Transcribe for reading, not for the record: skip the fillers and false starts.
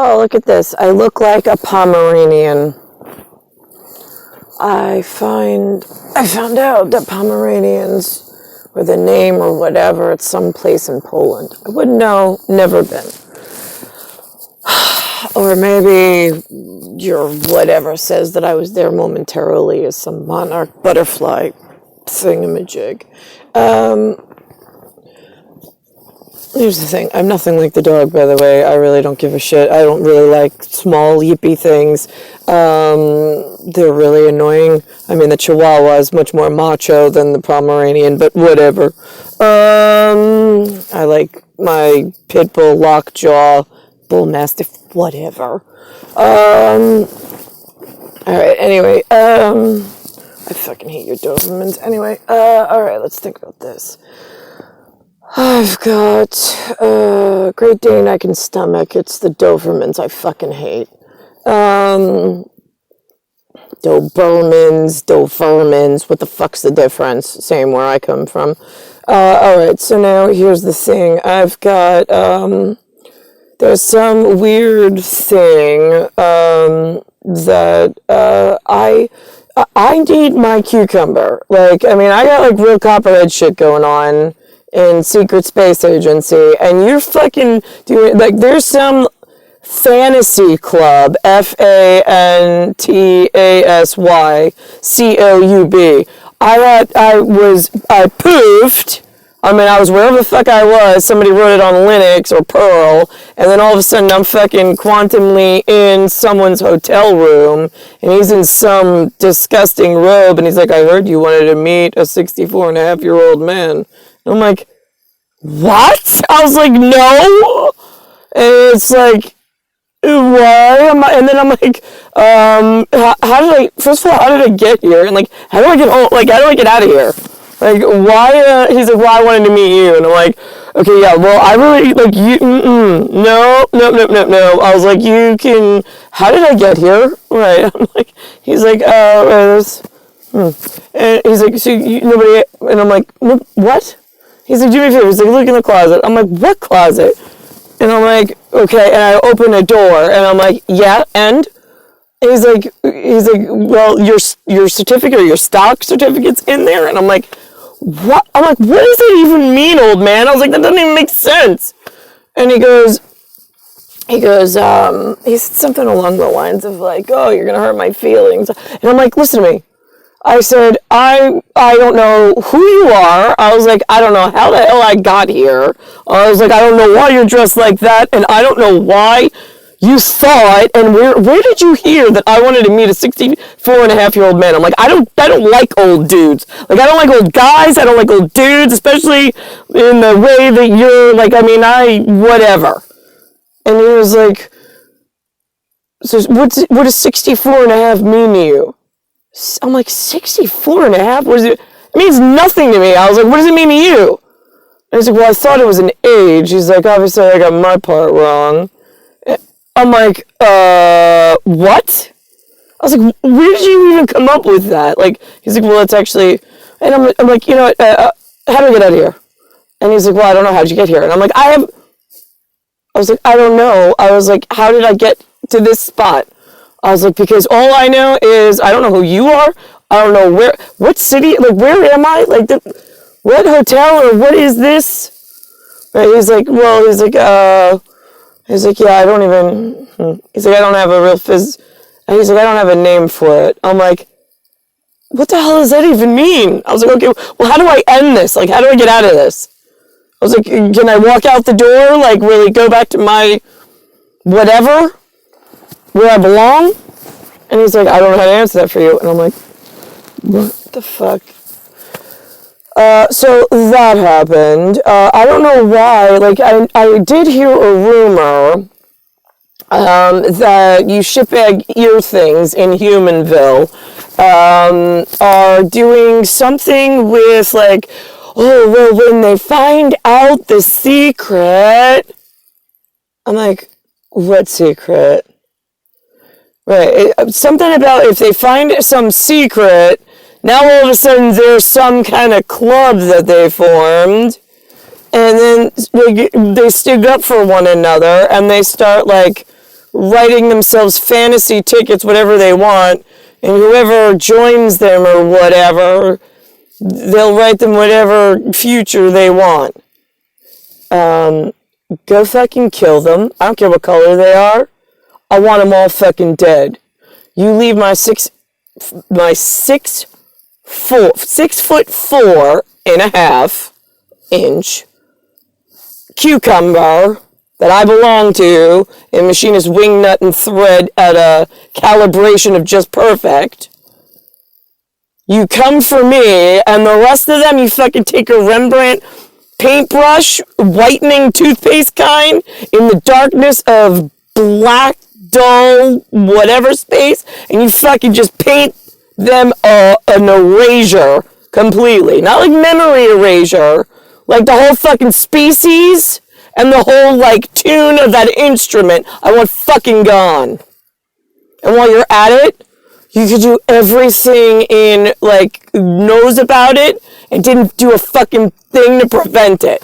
Oh, look at this. I look like a Pomeranian. I found out that Pomeranians or the name or whatever, it's someplace in Poland. I wouldn't know, never been. Or maybe your whatever says that I was there momentarily as some monarch butterfly thingamajig. Here's the thing. I'm nothing like the dog, by the way. I really don't give a shit. I don't really like small, yippy things. They're really annoying. I mean, the Chihuahua is much more macho than the Pomeranian, but whatever. I like my pit bull, lockjaw, bull mastiff, whatever. Alright, anyway, I fucking hate your Dobermans. Anyway, alright, let's think about this. I've got Great Dane I can stomach. It's the Dobermans I fucking hate. Dobermans, what the fuck's the difference? Same where I come from. Alright, so now here's the thing. I've got, there's some weird thing, that, I need my cucumber. Like, I mean, I got, like, real copperhead shit going on in Secret Space Agency, and you're fucking doing, like, there's some fantasy club, FANTASYCLUB. I poofed. I mean, I was wherever the fuck I was, somebody wrote it on Linux or Perl, and then all of a sudden I'm fucking quantumly in someone's hotel room, and he's in some disgusting robe, and he's like, I heard you wanted to meet a 64-and-a-half-year-old man. And I'm like, what? I was like, no. And it's like, why am I? And then I'm like, first of all, how did I get here? And like, how do I get home? Like, how do I get out of here? Like, why? He's like, well, I wanted to meet you. And I'm like, okay, yeah, well, I really, like, you, no. I was like, you can, how did I get here? Right. I'm like, he's like, and he's like, so nobody, and I'm like, what? He's like, do me a favor. He's like, look in the closet. I'm like, what closet? And I'm like, okay. And I open a door, and I'm like, yeah, and he's like, well, your certificate or your stock certificate's in there. And I'm like, what? I'm like, what does that even mean, old man? I was like, that doesn't even make sense. And he said something along the lines of like, oh, you're gonna hurt my feelings. And I'm like, listen to me. I said, I don't know who you are. I was like, I don't know how the hell I got here. I was like, I don't know why you're dressed like that, and I don't know why you saw it, and where did you hear that I wanted to meet a 64-and-a-half-year-old man? I'm like, I don't like old dudes. Like, I don't like old guys. I don't like old dudes, especially in the way that you're, like, I mean, whatever. And he was like, so what does 64-and-a-half mean to you? I'm like, 64-and-a-half? What is it? It means nothing to me. I was like, what does it mean to you? And he's like, well, I thought it was an age. He's like, obviously I got my part wrong. I'm like, what? I was like, where did you even come up with that? Like, he's like, well, it's actually, and I'm like, you know what, how do I get out of here? And he's like, well, I don't know, how'd you get here? And I'm like, I was like, I don't know. I was like, how did I get to this spot? I was like, because all I know is, I don't know who you are. I don't know what city, like, where am I? Like, what hotel or what is this? Right, he's like, yeah, I don't even, he's like, I don't have a real and he's like, I don't have a name for it. I'm like, what the hell does that even mean? I was like, okay, well, how do I end this? Like, how do I get out of this? I was like, can I walk out the door? Like, really go back to my whatever, where I belong? And he's like, I don't know how to answer that for you. And I'm like, what the fuck? So that happened. I don't know why. Like, I did hear a rumor that you shitbag ear things in Humanville are doing something with, like, oh, well, when they find out the secret. I'm like, what secret? Right, something about if they find some secret, now all of a sudden there's some kind of club that they formed, and then they stick up for one another, and they start, like, writing themselves fantasy tickets, whatever they want, and whoever joins them or whatever, they'll write them whatever future they want. Go fucking kill them. I don't care what color they are. I want them all fucking dead. You leave my 6'4.5" cucumber that I belong to, and machinist Wingnut and thread at a calibration of just perfect. You come for me, and the rest of them, you fucking take a Rembrandt paintbrush, whitening toothpaste kind, in the darkness of black, dull, whatever space, and you fucking just paint them an erasure completely. Not like memory erasure, like the whole fucking species and the whole like tune of that instrument, I want fucking gone. And while you're at it, you could do everything in, like, knows about it and didn't do a fucking thing to prevent it.